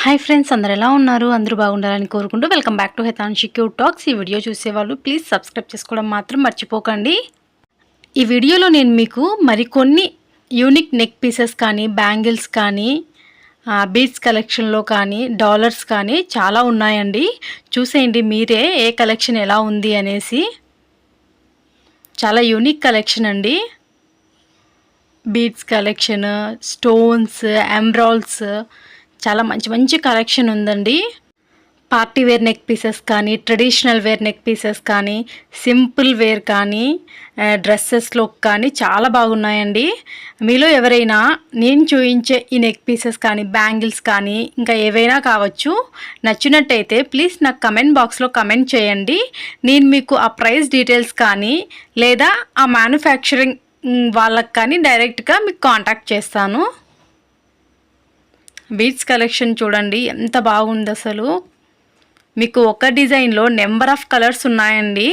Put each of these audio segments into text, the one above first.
Hi friends, అందరు ఎలా ఉన్నారు? అందరూ బాగుండాలని కోరుకుంటూ welcome back to Hetanshi cute talks. ఈ వీడియో చూసేవాళ్ళు ప్లీజ్ సబ్స్క్రైబ్ చేసుకోవడం మాత్రం మర్చిపోకండి. ఈ వీడియోలో నేను మీకు మరికొన్ని యూనిక్ నెక్ పీసెస్ కానీ, బ్యాంగిల్స్ కానీ, బీడ్స్ కలెక్షన్లో కానీ, డాలర్స్ కానీ చాలా ఉన్నాయండి. చూసేయండి మీరే ఏ కలెక్షన్ ఎలా ఉంది అనేసి. చాలా యూనిక్ కలెక్షన్ అండి. బీడ్స్ కలెక్షన్, స్టోన్స్, ఎమరాల్డ్స్, చాలా మంచి మంచి కలెక్షన్ ఉందండి. పార్టీ వేర్ నెక్ పీసెస్ కానీ, ట్రెడిషనల్ వేర్ నెక్ పీసెస్ కానీ, సింపుల్ వేర్ కానీ, డ్రెస్సెస్లో కానీ చాలా బాగున్నాయండి. మీలో ఎవరైనా నేను చూపించే ఈ నెక్ పీసెస్ కానీ, బ్యాంగిల్స్ కానీ ఇంకా ఏవైనా కావచ్చు, నచ్చినట్టయితే ప్లీజ్ నాకు కమెంట్ బాక్స్లో కమెంట్ చేయండి. నేను మీకు ఆ ప్రైస్ డీటెయిల్స్ కానీ లేదా ఆ మ్యానుఫ్యాక్చరింగ్ వాళ్ళకి కానీ డైరెక్ట్గా మీకు కాంటాక్ట్ చేస్తాను. బీడ్స్ కలెక్షన్ చూడండి ఎంత బాగుంది అసలు. మీకు ఒక డిజైన్లో నెంబర్ ఆఫ్ కలర్స్ ఉన్నాయండి.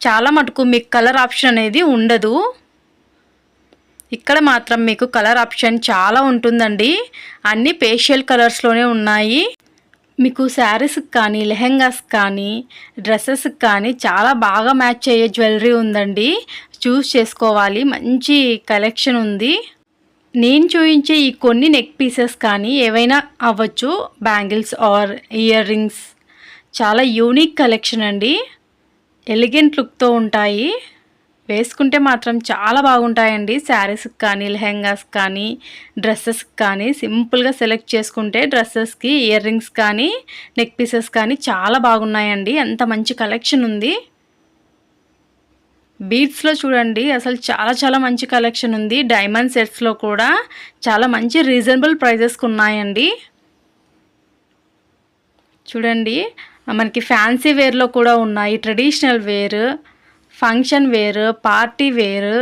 చాలా మటుకు మీకు కలర్ ఆప్షన్ అనేది ఉండదు. ఇక్కడ మాత్రం మీకు కలర్ ఆప్షన్ చాలా ఉంటుందండి. అన్ని పేషియల్ కలర్స్లోనే ఉన్నాయి. మీకు శారీస్కి కానీ, లెహెంగాస్ కానీ, డ్రెస్సెస్కి కానీ చాలా బాగా మ్యాచ్ అయ్యే జ్యువెలరీ ఉందండి. చూస్ చేసుకోవాలి, మంచి కలెక్షన్ ఉంది. నేను చూపించే ఈ కొన్ని నెక్ పీసెస్ కానీ ఏవైనా అవ్వచ్చు, బ్యాంగిల్స్ ఆర్ ఇయర్ రింగ్స్, చాలా యూనిక్ కలెక్షన్ అండి. ఎలిగెంట్ లుక్తో ఉంటాయి. వేసుకుంటే మాత్రం చాలా బాగుంటాయండి. శారీస్కి కానీ, లెహెంగాస్ కానీ, డ్రెస్సెస్కి కానీ సింపుల్గా సెలెక్ట్ చేసుకుంటే డ్రెస్సెస్కి ఇయర్ రింగ్స్ కానీ, నెక్ పీసెస్ కానీ చాలా బాగున్నాయండి. అంత మంచి కలెక్షన్ ఉంది. బీడ్స్లో చూడండి అసలు చాలా చాలా మంచి కలెక్షన్ ఉంది. డైమండ్ సెట్స్లో కూడా చాలా మంచి రీజనబుల్ ప్రైజెస్కి ఉన్నాయండి. చూడండి మనకి ఫ్యాన్సీ వేర్లో కూడా ఉన్నాయి, traditional wear, function wear, party wear,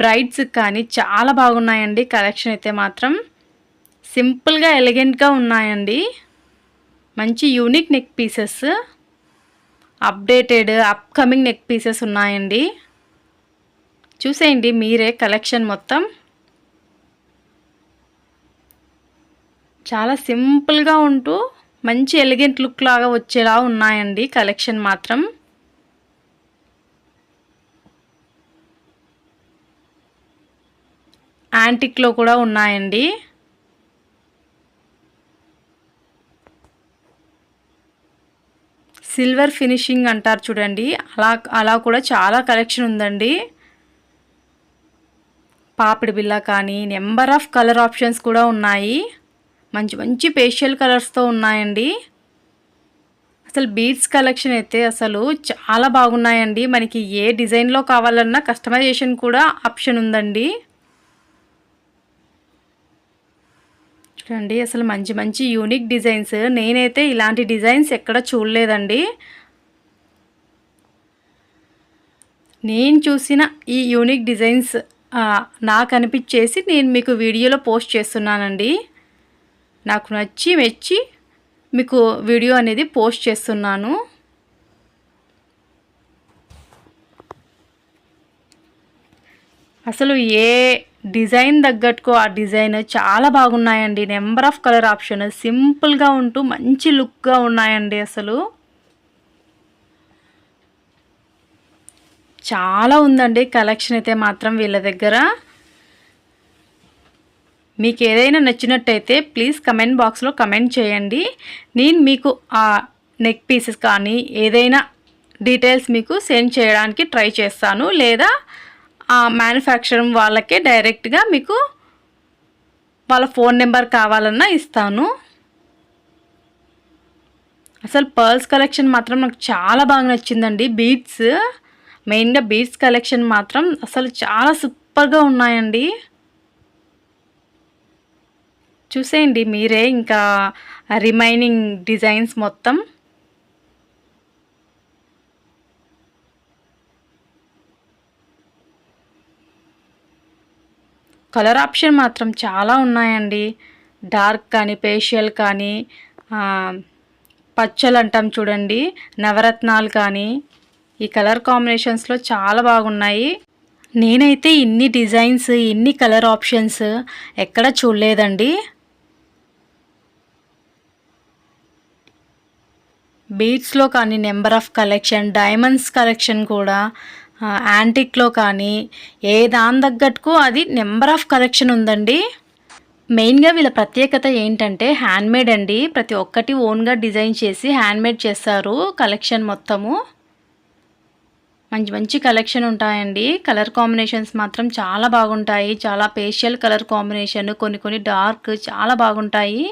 brides కానీ చాలా బాగున్నాయండి. కలెక్షన్ అయితే మాత్రం సింపుల్గా ఎలిగెంట్గా ఉన్నాయండి. మంచి unique neck pieces, updated upcoming neck pieces ఉన్నాయండి. చూసేయండి మీరే కలెక్షన్ మొత్తం. చాలా సింపుల్గా ఉంటూ మంచి ఎలిగెంట్ లుక్ లాగా వచ్చేలా ఉన్నాయండి కలెక్షన్ మాత్రం. యాంటిక్లో కూడా ఉన్నాయండి. సిల్వర్ ఫినిషింగ్ అంటారు చూడండి, అలా కూడా చాలా కలెక్షన్ ఉందండి. పాపిడి బిల్ల కానీ నెంబర్ ఆఫ్ కలర్ ఆప్షన్స్ కూడా ఉన్నాయి. మంచి మంచి పేషియల్ కలర్స్తో ఉన్నాయండి. అసలు బీడ్స్ కలెక్షన్ అయితే అసలు చాలా బాగున్నాయండి. మనకి ఏ డిజైన్లో కావాలన్నా కస్టమైజేషన్ కూడా ఆప్షన్ ఉందండి. చూడండి అసలు మంచి మంచి యూనిక్ డిజైన్స్. నేనైతే ఇలాంటి డిజైన్స్ ఎక్కడ చూడలేదండి. నేను చూసిన ఈ యూనిక్ డిజైన్స్ నాకు అనిపించేసి నేను మీకు వీడియోలో పోస్ట్ చేస్తున్నానండి. నాకు నచ్చి మెచ్చి మీకు వీడియో అనేది పోస్ట్ చేస్తున్నాను. అసలు ఏ డిజైన్ తగ్గట్టుకో ఆ డిజైన్ చాలా బాగున్నాయండి. నెంబర్ ఆఫ్ కలర్ ఆప్షన్, సింపుల్గా ఉంటూ మంచి లుక్గా ఉన్నాయండి. అసలు చాలా ఉందండి కలెక్షన్ అయితే మాత్రం వీళ్ళ దగ్గర. మీకు ఏదైనా నచ్చినట్టయితే ప్లీజ్ కమెంట్ బాక్స్లో కమెంట్ చేయండి. నేను మీకు ఆ నెక్ పీసెస్ కానీ ఏదైనా డీటెయిల్స్ మీకు సెండ్ చేయడానికి ట్రై చేస్తాను, లేదా ఆ మ్యానుఫ్యాక్చరింగ్ వాళ్ళకే డైరెక్ట్గా మీకు వాళ్ళ ఫోన్ నెంబర్ కావాలన్నా ఇస్తాను. అసలు పర్ల్స్ కలెక్షన్ మాత్రం నాకు చాలా బాగా నచ్చిందండి. బీడ్స్, మెయిన్గా బీడ్స్ కలెక్షన్ మాత్రం అసలు చాలా సూపర్గా ఉన్నాయండి. చూసేయండి మీరే ఇంకా రిమైనింగ్ డిజైన్స్ మొత్తం. కలర్ ఆప్షన్ మాత్రం చాలా ఉన్నాయండి. డార్క్ కానీ, పేషియల్ కానీ, పచ్చలు అంటాం చూడండి, నవరత్నాలు కానీ, ఈ కలర్ కాంబినేషన్స్లో చాలా బాగున్నాయి. నేనైతే ఇన్ని డిజైన్స్, ఇన్ని కలర్ ఆప్షన్స్ ఎక్కడ చూడలేదండి. బీడ్స్లో కానీ number of collection, diamonds collection కూడా, యాంటిక్లో కానీ ఏ దాని తగ్గట్టుకు అది నెంబర్ ఆఫ్ కలెక్షన్ ఉందండి. మెయిన్గా వీళ్ళ ప్రత్యేకత ఏంటంటే హ్యాండ్మేడ్ అండి. ప్రతి ఒక్కటి ఓన్గా డిజైన్ చేసి హ్యాండ్మేడ్ చేస్తారు. కలెక్షన్ మొత్తము మంచి మంచి కలెక్షన్ ఉంటాయండి. కలర్ కాంబినేషన్స్ మాత్రం చాలా బాగుంటాయి. చాలా పేస్టల్ కలర్ కాంబినేషన్, కొన్ని డార్క్ చాలా బాగుంటాయి.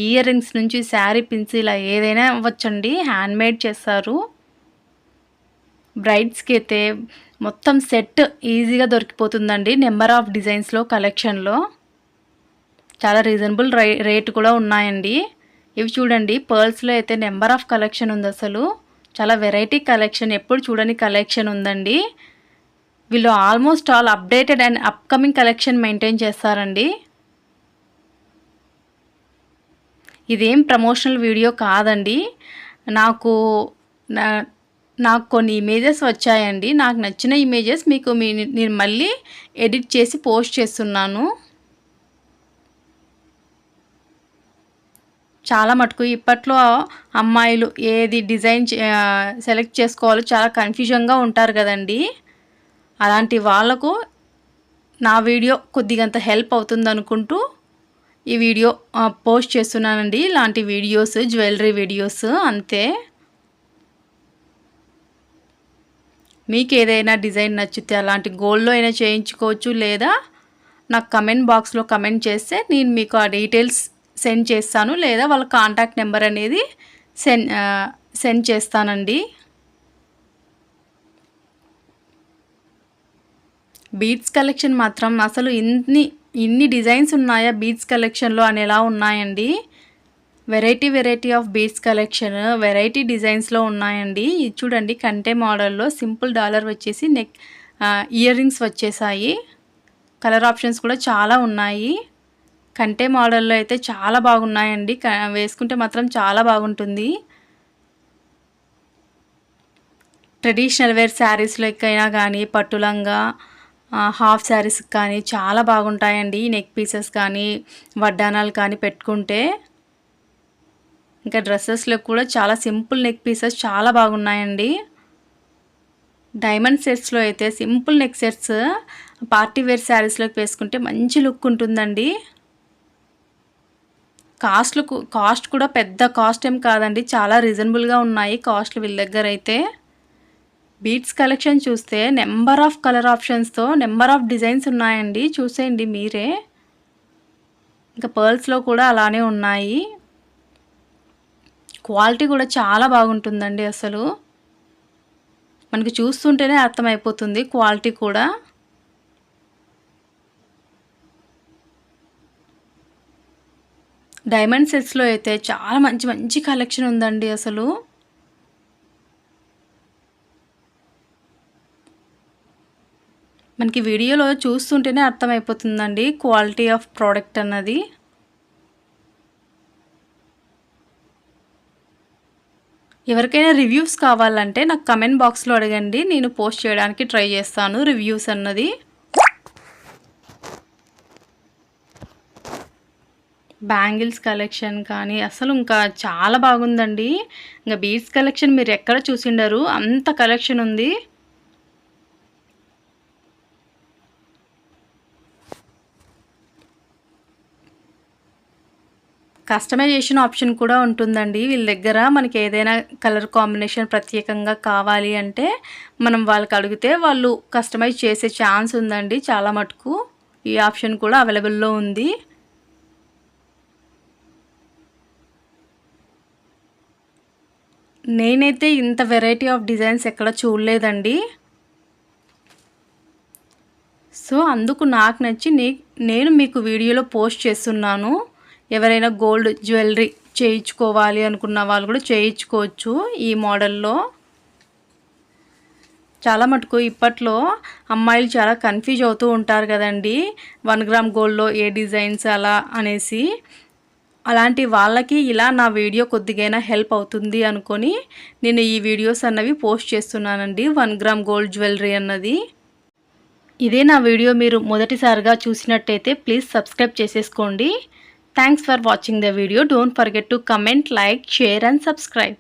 ఇయర్ రింగ్స్ నుంచి శారీ పిన్స్ ఇలా ఏదైనా అవ్వచ్చండి, హ్యాండ్మేడ్ చేస్తారు. బ్రైడ్స్కి అయితే మొత్తం సెట్ ఈజీగా దొరికిపోతుందండి. నెంబర్ ఆఫ్ డిజైన్స్లో కలెక్షన్లో చాలా రీజనబుల్ రేట్ కూడా ఉన్నాయండి. ఇవి చూడండి, పర్ల్స్లో అయితే నెంబర్ ఆఫ్ కలెక్షన్ ఉంది. అసలు చాలా వెరైటీ కలెక్షన్, ఎప్పుడు చూడని కలెక్షన్ ఉందండి. వీళ్ళు almost all updated and upcoming collection maintain చేస్తారండి. ఇదేం ప్రమోషనల్ వీడియో కాదండి. నాకు కొన్ని ఇమేజెస్ వచ్చాయండి. నాకు నచ్చిన ఇమేజెస్ మీకు నేను మళ్ళీ ఎడిట్ చేసి పోస్ట్ చేస్తున్నాను. చాలా మటుకు ఇప్పట్లో అమ్మాయిలు ఏది డిజైన్ సెలెక్ట్ చేసుకోవాలో చాలా కన్ఫ్యూజన్గా ఉంటారు కదండి. అలాంటి వాళ్ళకు నా వీడియో కొద్దిగంత హెల్ప్ అవుతుంది అనుకుంటూ ఈ వీడియో పోస్ట్ చేస్తున్నానండి. ఇలాంటి వీడియోస్, జ్యువెలరీ వీడియోస్ అంతే. మీకు ఏదైనా డిజైన్ నచ్చితే అలాంటి గోల్డ్లో అయినా చేయించుకోవచ్చు, లేదా నాకు కమెంట్ బాక్స్లో కమెంట్ చేస్తే నేను మీకు ఆ డీటెయిల్స్ సెండ్ చేస్తాను, లేదా వాళ్ళ కాంటాక్ట్ నెంబర్ అనేది సెండ్ చేస్తానండి. బీడ్స్ కలెక్షన్ మాత్రం అసలు ఇన్ని డిజైన్స్ ఉన్నాయా బీడ్స్ కలెక్షన్లో అని ఎలా ఉన్నాయండి. Variety of beads collection, variety డిజైన్స్లో ఉన్నాయండి. ఇది చూడండి, కంటే మోడల్లో సింపుల్ డాలర్ వచ్చేసి నెక్ ఇయర్ రింగ్స్ వచ్చేసాయి. కలర్ ఆప్షన్స్ కూడా చాలా ఉన్నాయి. కంటే మోడల్లో అయితే చాలా బాగున్నాయండి. వేసుకుంటే మాత్రం చాలా బాగుంటుంది. ట్రెడిషనల్ వేర్ శారీస్లోకైనా కానీ, పట్టులంగా, హాఫ్ శారీస్ కానీ చాలా బాగుంటాయండి. నెక్ పీసెస్ కానీ, వడ్డానాలు కానీ పెట్టుకుంటే, ఇంకా డ్రెస్సెస్లో కూడా చాలా సింపుల్ నెక్ పీసెస్ చాలా బాగున్నాయండి. డైమండ్ సెట్స్లో అయితే simple neck sets party wear శారీస్లోకి వేసుకుంటే మంచి లుక్ ఉంటుందండి. కాస్ట్ కూడా పెద్ద కాస్ట్ ఏం కాదండి, చాలా రీజనబుల్గా ఉన్నాయి కాస్ట్లు వీళ్ళ దగ్గర అయితే. బీడ్స్ కలెక్షన్ చూస్తే నెంబర్ ఆఫ్ కలర్ ఆప్షన్స్తో నెంబర్ ఆఫ్ డిజైన్స్ ఉన్నాయండి, చూసేయండి మీరే. ఇంకా పర్ల్స్లో కూడా అలానే ఉన్నాయి. క్వాలిటీ కూడా చాలా బాగుంటుందండి. అసలు మనకి చూస్తుంటేనే అర్థమైపోతుంది క్వాలిటీ కూడా. డైమండ్ సెట్స్లో అయితే చాలా మంచి కలెక్షన్ ఉందండి. అసలు మనకి వీడియోలో చూస్తుంటేనే అర్థమైపోతుందండి క్వాలిటీ ఆఫ్ ప్రోడక్ట్ అన్నది. ఎవరికైనా రివ్యూస్ కావాలంటే నాకు కమెంట్ బాక్స్లో అడగండి, నేను పోస్ట్ చేయడానికి ట్రై చేస్తాను రివ్యూస్ అన్నది. బ్యాంగిల్స్ కలెక్షన్ కానీ అసలు ఇంకా చాలా బాగుందండి. ఇంకా బీడ్స్ కలెక్షన్ మీరు ఎక్కడ చూసిండరు, అంత కలెక్షన్ ఉంది. కస్టమైజేషన్ ఆప్షన్ కూడా ఉంటుందండి వీళ్ళ దగ్గర. మనకి ఏదైనా కలర్ కాంబినేషన్ ప్రత్యేకంగా కావాలి అంటే మనం వాళ్ళకి అడిగితే వాళ్ళు కస్టమైజ్ చేసే ఛాన్స్ ఉందండి. చాలా మటుకు ఈ ఆప్షన్ కూడా అవైలబుల్లో ఉంది. నేనైతే ఇంత వెరైటీ ఆఫ్ డిజైన్స్ ఎక్కడ చూడలేదండి. సో అందుకు నాకు నచ్చి నేను మీకు వీడియోలో పోస్ట్ చేస్తున్నాను. ఎవరైనా గోల్డ్ జ్యువెలరీ చేయించుకోవాలి అనుకున్న వాళ్ళు కూడా చేయించుకోవచ్చు ఈ మోడల్లో. చాలా మటుకు ఇప్పట్లో అమ్మాయిలు చాలా కన్ఫ్యూజ్ అవుతూ ఉంటారు కదండి, 1 గ్రామ్ గోల్డ్లో ఏ డిజైన్స్ అలా అనేసి. అలాంటి వాళ్ళకి ఇలా నా వీడియో కొద్దిగైనా హెల్ప్ అవుతుంది అనుకొని నేను ఈ వీడియోస్ అన్నవి పోస్ట్ చేస్తున్నానండి. 1 గ్రామ్ గోల్డ్ జ్యువెలరీ అన్నది. ఇదే నా వీడియో మీరు మొదటిసారిగా చూసినట్టయితే ప్లీజ్ సబ్స్క్రైబ్ చేసేసుకోండి. Thanks for watching the video. Don't forget to comment, like, share and subscribe.